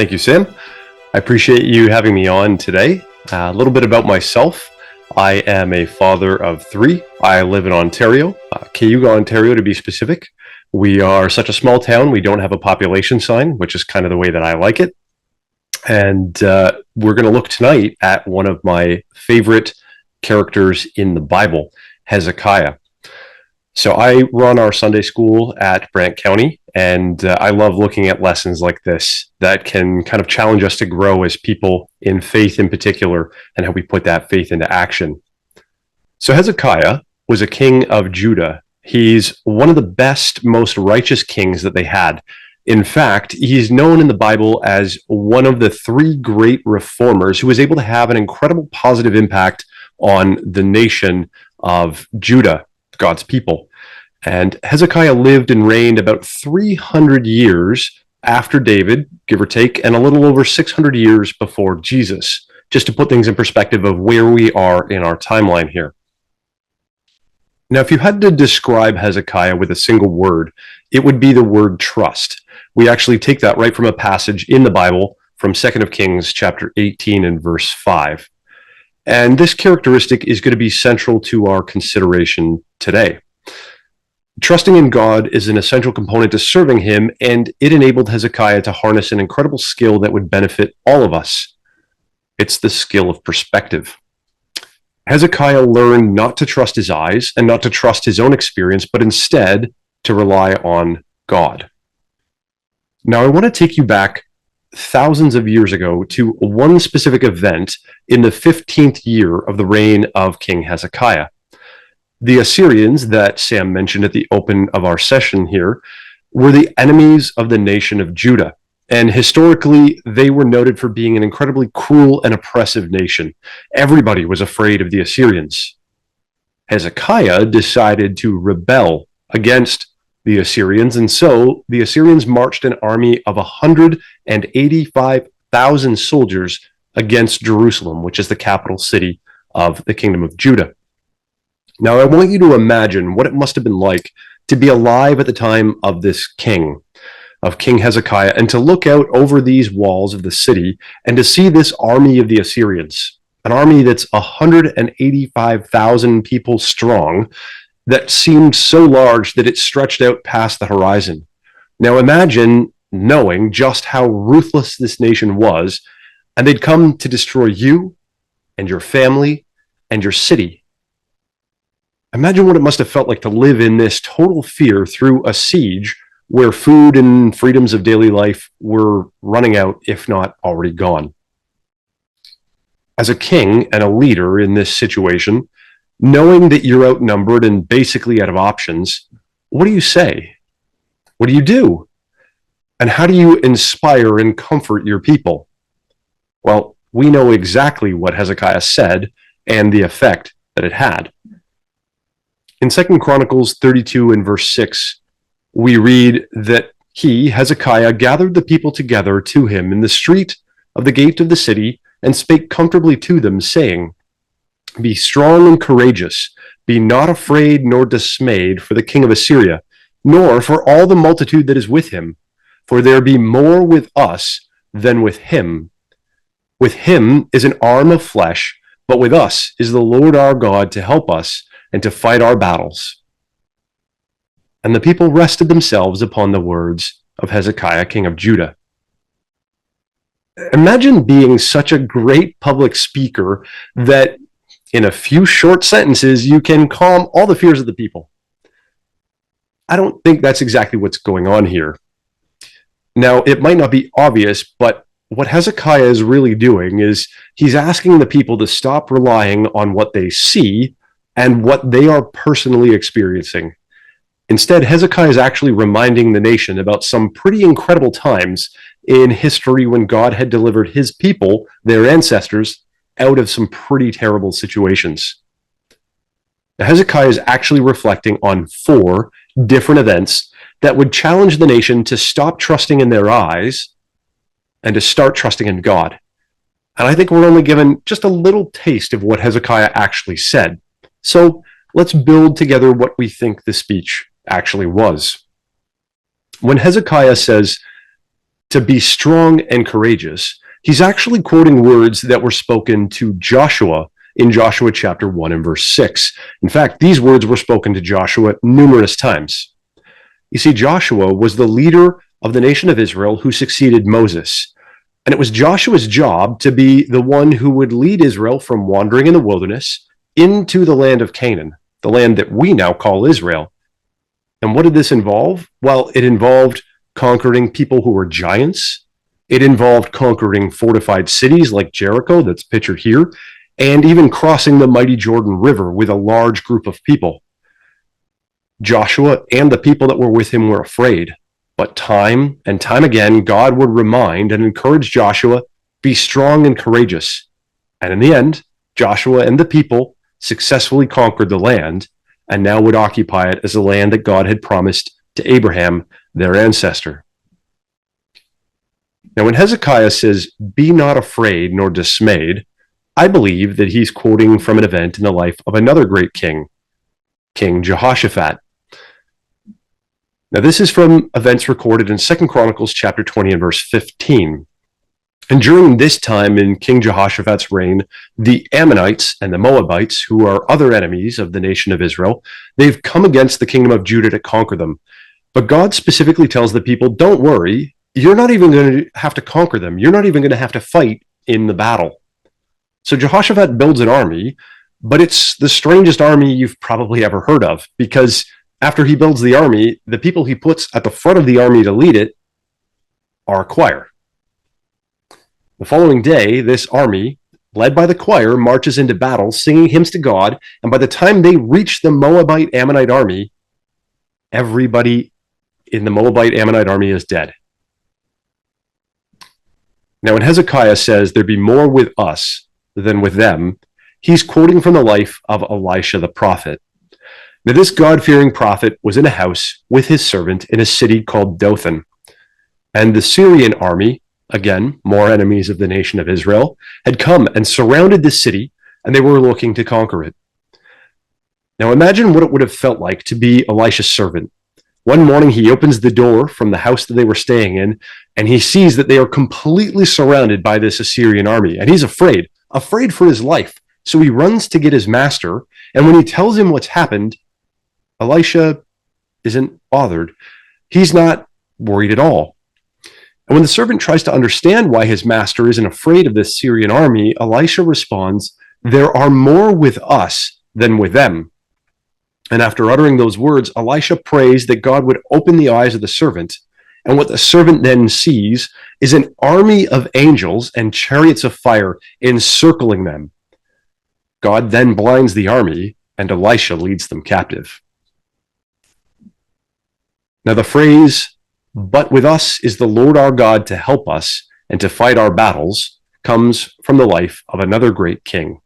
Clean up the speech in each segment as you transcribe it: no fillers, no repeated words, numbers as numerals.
Thank you, Sam. I appreciate you having me on today. A little bit about myself. I am a father of three. I live in Ontario, Cayuga, Ontario to be specific. We are such a small town, we don't have a population sign, which is kind of the way that I like it. And we're going to look tonight at one of my favorite characters in the Bible, Hezekiah. So I run our Sunday school at Brant County, and I love looking at lessons like this that can kind of challenge us to grow as people in faith in particular, and how we put that faith into action. So Hezekiah was a king of Judah. He's one of the best, most righteous kings that they had. In fact, he's known in the Bible as one of the three great reformers who was able to have an incredible positive impact on the nation of Judah, God's people. And Hezekiah lived and reigned about 300 years after David, give or take, and a little over 600 years before Jesus, just to put things in perspective of where we are in our timeline here. Now, if you had to describe Hezekiah with a single word, it would be the word trust. We actually take that right from a passage in the Bible from 2 Kings chapter 18 and verse 5. And this characteristic is going to be central to our consideration today. Trusting in God is an essential component to serving him, and it enabled Hezekiah to harness an incredible skill that would benefit all of us. It's the skill of perspective. Hezekiah learned not to trust his eyes and not to trust his own experience, but instead to rely on God. Now, I want to take you back thousands of years ago to one specific event in the 15th year of the reign of King Hezekiah. The Assyrians that Sam mentioned at the open of our session here were the enemies of the nation of Judah. And historically, they were noted for being an incredibly cruel and oppressive nation. Everybody was afraid of the Assyrians. Hezekiah decided to rebel against the Assyrians, and so the Assyrians marched an army of 185,000 soldiers against Jerusalem, which is the capital city of the kingdom of Judah. Now, I want you to imagine what it must have been like to be alive at the time of this king, of King Hezekiah, and to look out over these walls of the city and to see this army of the Assyrians, an army that's 185,000 people strong, that seemed so large that it stretched out past the horizon. Now, imagine knowing just how ruthless this nation was, and they'd come to destroy you and your family and your city. Imagine what it must have felt like to live in this total fear through a siege where food and freedoms of daily life were running out, if not already gone. As a king and a leader in this situation, knowing that you're outnumbered and basically out of options, what do you say? What do you do? And how do you inspire and comfort your people? Well, we know exactly what Hezekiah said and the effect that it had. In 2 Chronicles 32 and verse 6, we read that he, Hezekiah, gathered the people together to him in the street of the gate of the city and spake comfortably to them, saying, Be strong and courageous, be not afraid nor dismayed for the king of Assyria, nor for all the multitude that is with him, for there be more with us than with him. With him is an arm of flesh, but with us is the Lord our God to help us and to fight our battles. And the people rested themselves upon the words of Hezekiah, king of Judah. Imagine being such a great public speaker that in a few short sentences, you can calm all the fears of the people. I don't think that's exactly what's going on here. Now, it might not be obvious, but what Hezekiah is really doing is he's asking the people to stop relying on what they see and what they are personally experiencing. Instead, Hezekiah is actually reminding the nation about some pretty incredible times in history when God had delivered his people, their ancestors, out of some pretty terrible situations. Now, Hezekiah is actually reflecting on 4 different events that would challenge the nation to stop trusting in their eyes and to start trusting in God. And I think we're only given just a little taste of what Hezekiah actually said. So let's build together what we think the speech actually was. When Hezekiah says, to be strong and courageous, he's actually quoting words that were spoken to Joshua in Joshua chapter 1 and verse 6. In fact, these words were spoken to Joshua numerous times. You see, Joshua was the leader of the nation of Israel who succeeded Moses. And it was Joshua's job to be the one who would lead Israel from wandering in the wilderness into the land of Canaan, the land that we now call Israel. And what did this involve? Well, it involved conquering people who were giants. It involved conquering fortified cities like Jericho, that's pictured here, and even crossing the mighty Jordan River with a large group of people. Joshua and the people that were with him were afraid, but time and time again, God would remind and encourage Joshua, be strong and courageous. And in the end, Joshua and the people successfully conquered the land and now would occupy it as a land that God had promised to Abraham, their ancestor. Now, when Hezekiah says, be not afraid nor dismayed, I believe that he's quoting from an event in the life of another great king, King Jehoshaphat. Now, this is from events recorded in 2 Chronicles chapter 20 and verse 15. And during this time in King Jehoshaphat's reign, the Ammonites and the Moabites, who are other enemies of the nation of Israel, they've come against the kingdom of Judah to conquer them. But God specifically tells the people, don't worry, you're not even going to have to conquer them. You're not even going to have to fight in the battle. So Jehoshaphat builds an army, but it's the strangest army you've probably ever heard of, because after he builds the army, the people he puts at the front of the army to lead it are a choir. The following day, this army, led by the choir, marches into battle, singing hymns to God, and by the time they reach the Moabite Ammonite army, everybody in the Moabite Ammonite army is dead. Now, when Hezekiah says there'd be more with us than with them, he's quoting from the life of Elisha the prophet. Now, this God-fearing prophet was in a house with his servant in a city called Dothan. And the Syrian army, again, more enemies of the nation of Israel, had come and surrounded the city, and they were looking to conquer it. Now, imagine what it would have felt like to be Elisha's servant. One morning, he opens the door from the house that they were staying in, and he sees that they are completely surrounded by this Assyrian army, and he's afraid for his life. So he runs to get his master, and when he tells him what's happened, Elisha isn't bothered. He's not worried at all. And when the servant tries to understand why his master isn't afraid of this Syrian army, Elisha responds, there are more with us than with them. And after uttering those words, Elisha prays that God would open the eyes of the servant. And what the servant then sees is an army of angels and chariots of fire encircling them. God then blinds the army, and Elisha leads them captive. Now, the phrase, but with us is the Lord our God to help us and to fight our battles, comes from the life of another great king.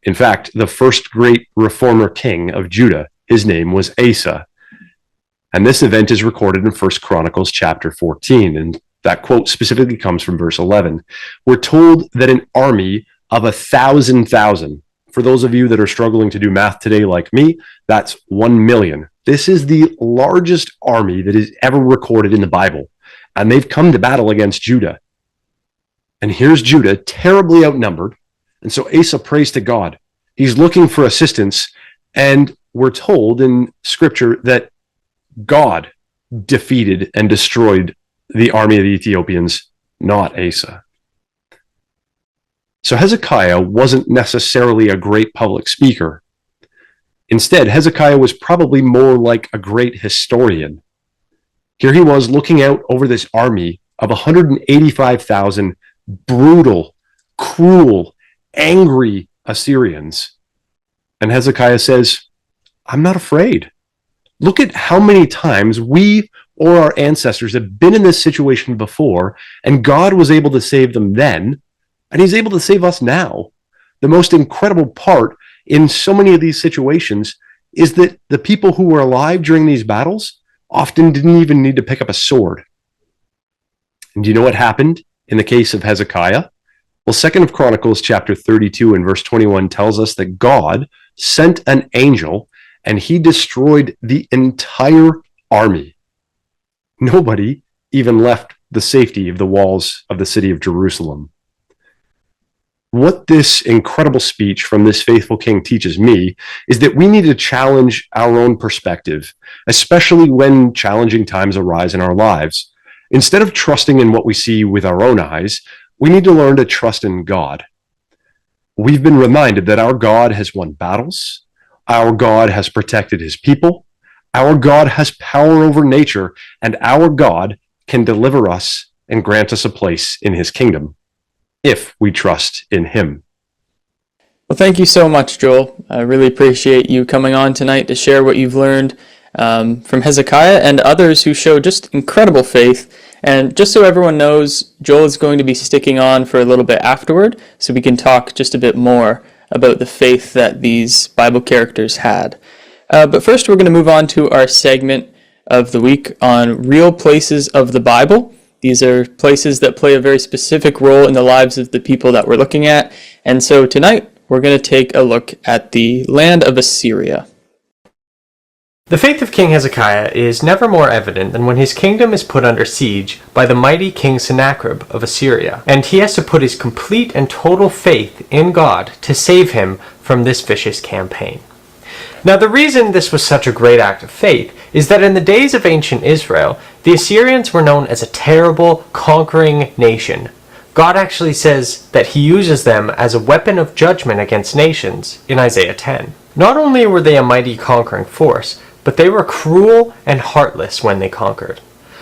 In fact, the first great reformer king of Judah, his name was Asa. And this event is recorded in 1 Chronicles chapter 14, and that quote specifically comes from verse 11. We're told that an army of 1,000,000, for those of you that are struggling to do math today like me, that's 1 million. This is the largest army that is ever recorded in the Bible, and they've come to battle against Judah. And here's Judah, terribly outnumbered, and so Asa prays to God. He's looking for assistance, and we're told in Scripture that God defeated and destroyed the army of the Ethiopians, not Asa. So Hezekiah wasn't necessarily a great public speaker. Instead, Hezekiah was probably more like a great historian. Here he was looking out over this army of 185,000 brutal, cruel, angry Assyrians. And Hezekiah says, I'm not afraid. Look at how many times we or our ancestors have been in this situation before, and God was able to save them then, and he's able to save us now. The most incredible part in so many of these situations is that the people who were alive during these battles often didn't even need to pick up a sword. And do you know what happened in the case of Hezekiah? Well, 2 Chronicles chapter 32 and verse 21 tells us that God sent an angel and he destroyed the entire army. Nobody even left the safety of the walls of the city of Jerusalem. What this incredible speech from this faithful king teaches me is that we need to challenge our own perspective, especially when challenging times arise in our lives. Instead of trusting in what we see with our own eyes, we need to learn to trust in God. We've been reminded that our God has won battles, our God has protected his people, our God has power over nature, and our God can deliver us and grant us a place in his kingdom if we trust in him. Well, thank you so much, Joel. I really appreciate you coming on tonight to share what you've learned from Hezekiah and others who show just incredible faith. And just so everyone knows, Joel is going to be sticking on for a little bit afterward, so we can talk just a bit more about the faith that these Bible characters had. But first, we're going to move on to our segment of the week on real places of the Bible. These are places that play a very specific role in the lives of the people that we're looking at. And so tonight, we're going to take a look at the land of Assyria. The faith of King Hezekiah is never more evident than when his kingdom is put under siege by the mighty King Sennacherib of Assyria, and he has to put his complete and total faith in God to save him from this vicious campaign. Now, the reason this was such a great act of faith is that in the days of ancient Israel, the Assyrians were known as a terrible, conquering nation. God actually says that he uses them as a weapon of judgment against nations in Isaiah 10. Not only were they a mighty conquering force, but they were cruel and heartless when they conquered.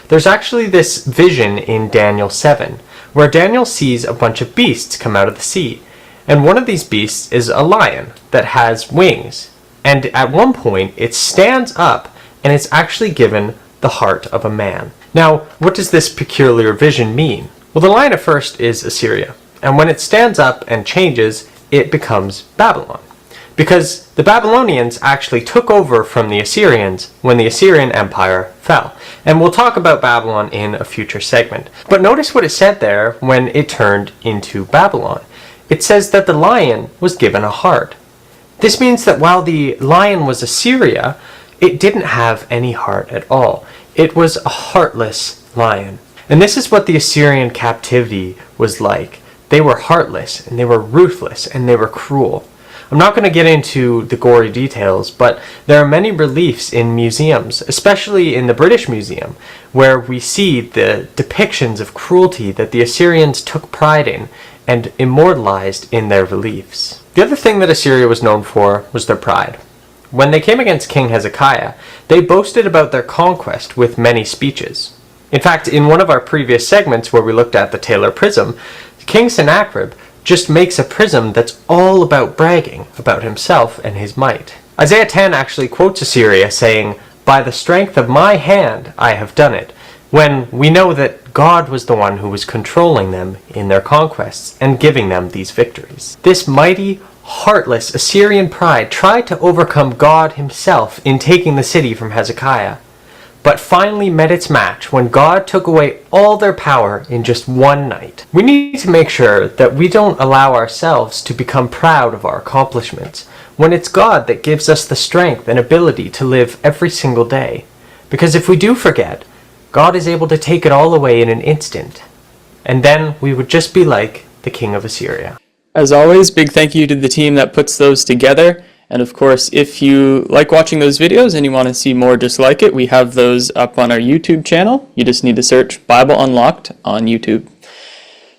There's actually this vision in Daniel 7, where Daniel sees a bunch of beasts come out of the sea. And one of these beasts is a lion that has wings. And at one point, it stands up and it's actually given the heart of a man. Now, what does this peculiar vision mean? Well, the lion at first is Assyria. And when it stands up and changes, it becomes Babylon. Because the Babylonians actually took over from the Assyrians when the Assyrian Empire fell. And we'll talk about Babylon in a future segment. But notice what it said there when it turned into Babylon. It says that the lion was given a heart. This means that while the lion was Assyria, it didn't have any heart at all. It was a heartless lion. And this is what the Assyrian captivity was like. They were heartless, and they were ruthless, and they were cruel. I'm not going to get into the gory details, but there are many reliefs in museums, especially in the British Museum, where we see the depictions of cruelty that the Assyrians took pride in and immortalized in their reliefs. The other thing that Assyria was known for was their pride. When they came against King Hezekiah, they boasted about their conquest with many speeches. In fact, in one of our previous segments where we looked at the Taylor Prism, King Sennacherib just makes a prism that's all about bragging about himself and his might. Isaiah 10 actually quotes Assyria saying, "By the strength of my hand I have done it," when we know that God was the one who was controlling them in their conquests and giving them these victories. This mighty, heartless Assyrian pride tried to overcome God himself in taking the city from Hezekiah, but finally met its match when God took away all their power in just one night. We need to make sure that we don't allow ourselves to become proud of our accomplishments, when it's God that gives us the strength and ability to live every single day. Because if we do forget, God is able to take it all away in an instant, and then we would just be like the king of Assyria. As always, big thank you to the team that puts those together. And of course, if you like watching those videos and you want to see more just like it, we have those up on our YouTube channel. You just need to search Bible Unlocked on YouTube.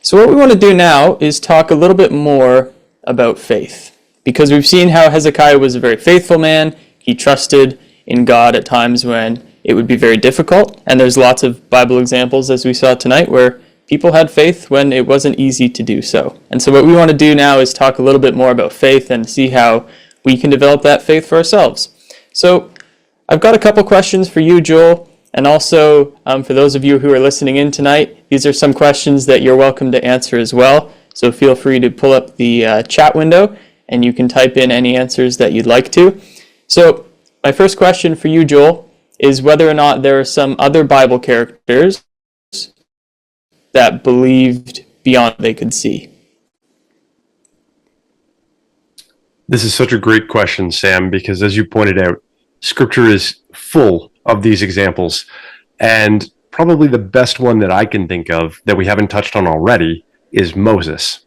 So what we want to do now is talk a little bit more about faith. Because we've seen how Hezekiah was a very faithful man. He trusted in God at times when it would be very difficult. And there's lots of Bible examples, as we saw tonight, where people had faith when it wasn't easy to do so. And so what we want to do now is talk a little bit more about faith and see how we can develop that faith for ourselves. So I've got a couple questions for you, Joel, and also for those of you who are listening in tonight, these are some questions that you're welcome to answer as well. So feel free to pull up the chat window and you can type in any answers that you'd like to. So my first question for you, Joel, is whether or not there are some other Bible characters that believed beyond what they could see. This is such a great question, Sam, because as you pointed out, Scripture is full of these examples. And probably the best one that I can think of that we haven't touched on already is Moses.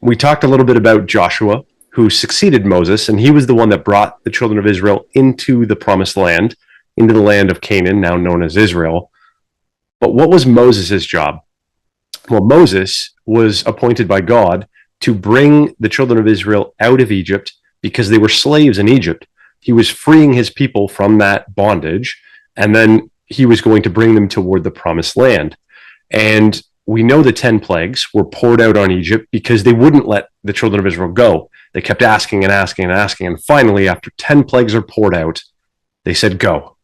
We talked a little bit about Joshua, who succeeded Moses, and he was the one that brought the children of Israel into the promised land, into the land of Canaan, now known as Israel. But what was Moses' job? Well, Moses was appointed by God to bring the children of Israel out of Egypt because they were slaves in Egypt. He was freeing his people from that bondage, and then he was going to bring them toward the promised land. And we know the 10 plagues were poured out on Egypt because they wouldn't let the children of Israel go. They kept asking and asking and asking. And finally, after 10 plagues are poured out, they said, go.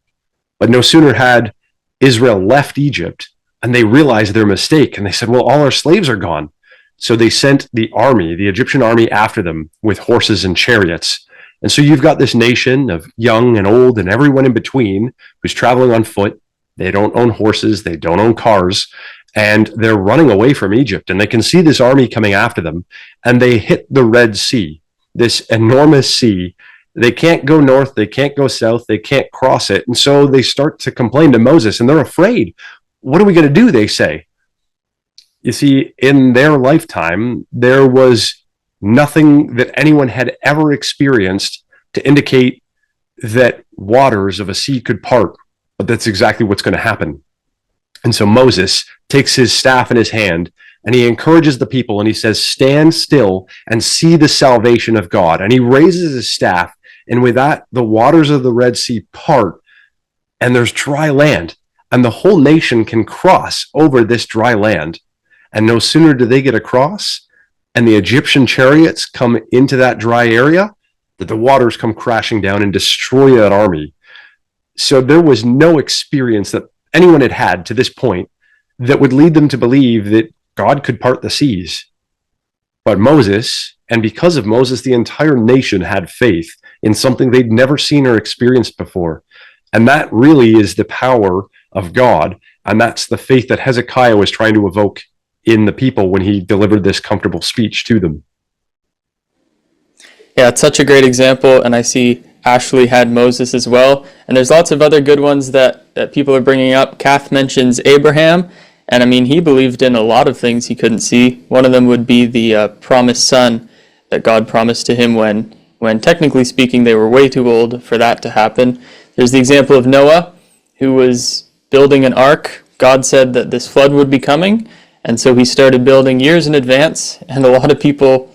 But no sooner had Israel left Egypt and they realized their mistake. And they said, well, all our slaves are gone. So they sent the army, the Egyptian army, after them with horses and chariots. And so you've got this nation of young and old and everyone in between who's traveling on foot. They don't own horses. They don't own cars. And they're running away from Egypt. And they can see this army coming after them. And they hit the Red Sea, this enormous sea. They can't go north. They can't go south. They can't cross it. And so they start to complain to Moses. And they're afraid. What are we going to do, they say. You see, in their lifetime, there was nothing that anyone had ever experienced to indicate that waters of a sea could part. But that's exactly what's going to happen. And so Moses takes his staff in his hand and he encourages the people and he says, stand still and see the salvation of God. And he raises his staff, and with that, the waters of the Red Sea part and there's dry land, and the whole nation can cross over this dry land. And no sooner do they get across and the Egyptian chariots come into that dry area, that the waters come crashing down and destroy that army. So there was no experience that anyone had had to this point that would lead them to believe that God could part the seas. But Moses, and because of Moses, the entire nation had faith in something they'd never seen or experienced before. And that really is the power of God. And that's the faith that Hezekiah was trying to evoke in the people when he delivered this comfortable speech to them. Yeah, it's such a great example, and I see Ashley had Moses as well. And there's lots of other good ones that people are bringing up. Kath mentions Abraham, and I mean, he believed in a lot of things he couldn't see. One of them would be the promised son that God promised to him when technically speaking, they were way too old for that to happen. There's the example of Noah, who was building an ark. God said that this flood would be coming, and so he started building years in advance, and a lot of people,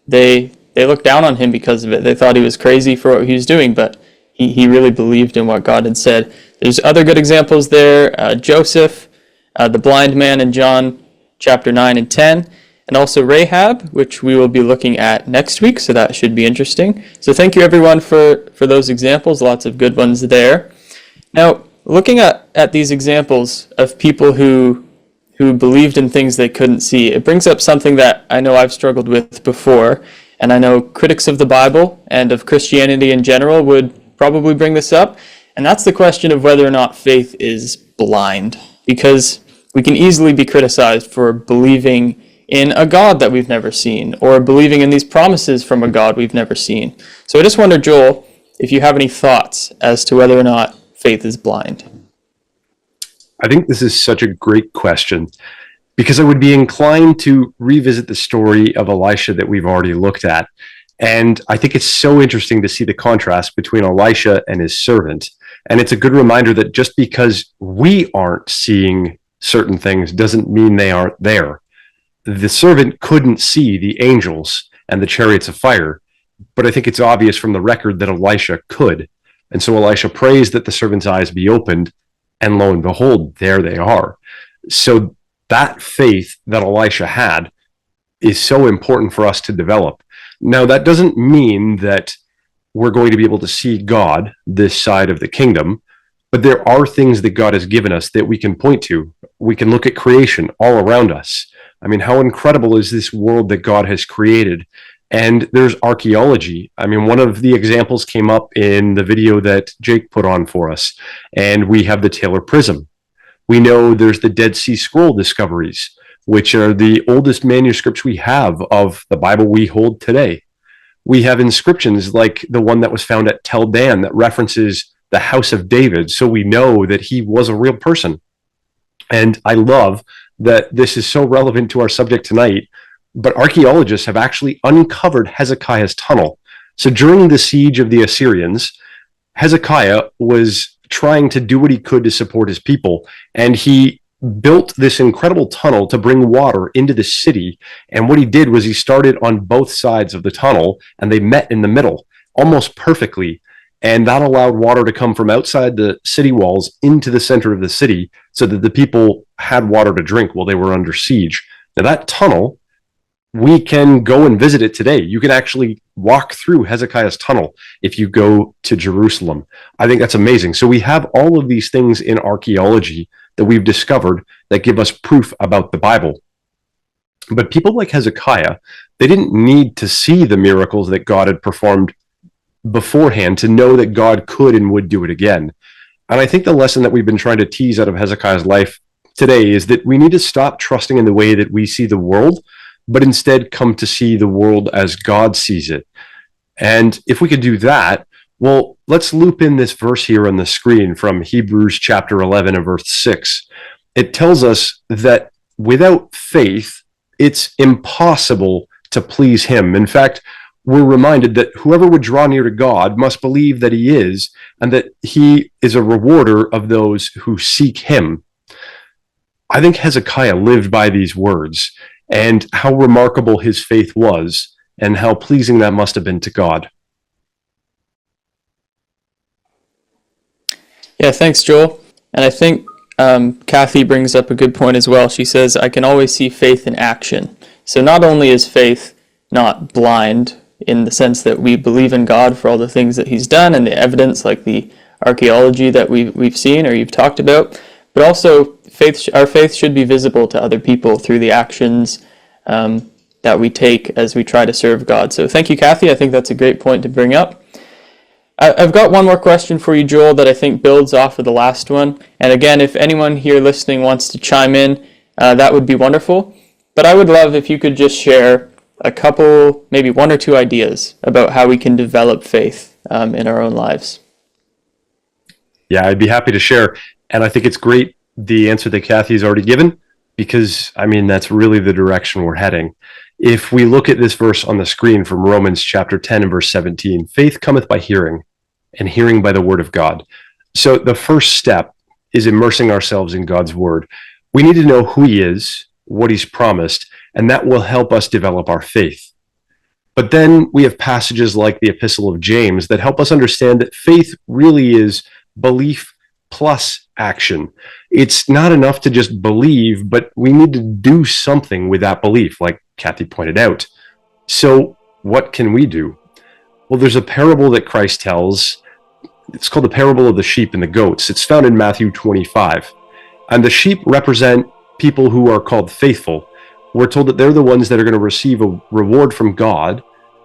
they looked down on him because of it. They thought he was crazy for what he was doing, but he really believed in what God had said. There's other good examples there. Joseph, the blind man in John chapter 9 and 10, and also Rahab, which we will be looking at next week, so that should be interesting. So thank you everyone for those examples, lots of good ones there. Now, looking at these examples of people who believed in things they couldn't see, it brings up something that I know I've struggled with before, and I know critics of the Bible and of Christianity in general would probably bring this up, and that's the question of whether or not faith is blind, because we can easily be criticized for believing in a God that we've never seen, or believing in these promises from a God we've never seen. So I just wonder, Joel, if you have any thoughts as to whether or not faith is blind. I think this is such a great question, because I would be inclined to revisit the story of Elisha that we've already looked at. And I think it's so interesting to see the contrast between Elisha and his servant. And it's a good reminder that just because we aren't seeing certain things doesn't mean they aren't there. The servant couldn't see the angels and the chariots of fire, but I think it's obvious from the record that Elisha could. And so Elisha prays that the servant's eyes be opened, and lo and behold, there they are. So that faith that Elisha had is so important for us to develop. Now, that doesn't mean that we're going to be able to see God this side of the kingdom, but there are things that God has given us that we can point to. We can look at creation all around us. I mean, how incredible is this world that God has created? And there's archaeology. I mean, one of the examples came up in the video that Jake put on for us, and we have the Taylor Prism. We know there's the Dead Sea Scroll discoveries, which are the oldest manuscripts we have of the Bible we hold today. We have inscriptions like the one that was found at Tel Dan that references the house of David, so we know that he was a real person. And I love that this is so relevant to our subject tonight, but archaeologists have actually uncovered Hezekiah's tunnel. So during the siege of the Assyrians, Hezekiah was trying to do what he could to support his people, and he built this incredible tunnel to bring water into the city. And what he did was he started on both sides of the tunnel, and they met in the middle almost perfectly. And that allowed water to come from outside the city walls into the center of the city so that the people had water to drink while they were under siege. Now, that tunnel, we can go and visit it today. You can actually walk through Hezekiah's tunnel if you go to Jerusalem. I think that's amazing. So we have all of these things in archaeology that we've discovered that give us proof about the Bible. But people like Hezekiah, they didn't need to see the miracles that God had performed beforehand to know that God could and would do it again. And I think the lesson that we've been trying to tease out of Hezekiah's life today is that we need to stop trusting in the way that we see the world, but instead come to see the world as God sees it. And if we could do that, well, let's loop in this verse here on the screen from Hebrews chapter 11 and verse 6. It tells us that without faith, it's impossible to please him. In fact, we're reminded that whoever would draw near to God must believe that he is, and that he is a rewarder of those who seek him. I think Hezekiah lived by these words, and how remarkable his faith was, and how pleasing that must have been to God. Yeah, thanks, Joel. And I think Kathy brings up a good point as well. She says, I can always see faith in action. So not only is faith not blind in the sense that we believe in God for all the things that he's done and the evidence like the archaeology that we've seen or you've talked about, but also our faith should be visible to other people through the actions that we take as we try to serve God. So thank you, Kathy. I think that's a great point to bring up. I've got one more question for you, Joel, that I think builds off of the last one. And again, if anyone here listening wants to chime in, that would be wonderful. But I would love if you could just share a couple, maybe one or two ideas about how we can develop faith in our own lives. Yeah, I'd be happy to share. And I think it's great, the answer that Kathy's already given, because, I mean, that's really the direction we're heading. If we look at this verse on the screen from Romans chapter 10 and verse 17, faith cometh by hearing, and hearing by the word of God. So the first step is immersing ourselves in God's word. We need to know who he is, what he's promised, and that will help us develop our faith. But then we have passages like the Epistle of James that help us understand that faith really is belief plus action. It's not enough to just believe, but we need to do something with that belief, like Kathy pointed out. So what can we do? Well, there's a parable that Christ tells. It's called the parable of the sheep and the goats. It's found in Matthew 25. And the sheep represent people who are called faithful. We're told that they're the ones that are going to receive a reward from God.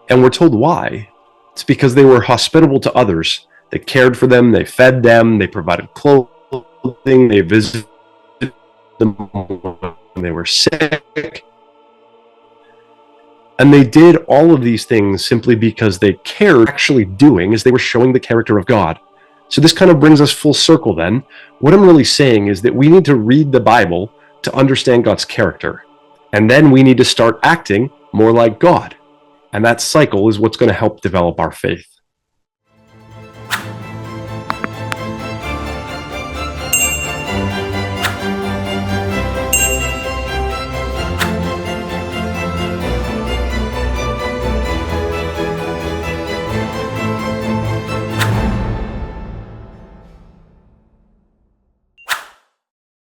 And we're told why. It's because they were hospitable to others. They cared for them, they fed them, they provided clothing, they visited them when they were sick. And they did all of these things simply because they cared. Actually doing is they were showing the character of God. So this kind of brings us full circle then. What I'm really saying is that we need to read the Bible to understand God's character. And then we need to start acting more like God. And that cycle is what's going to help develop our faith.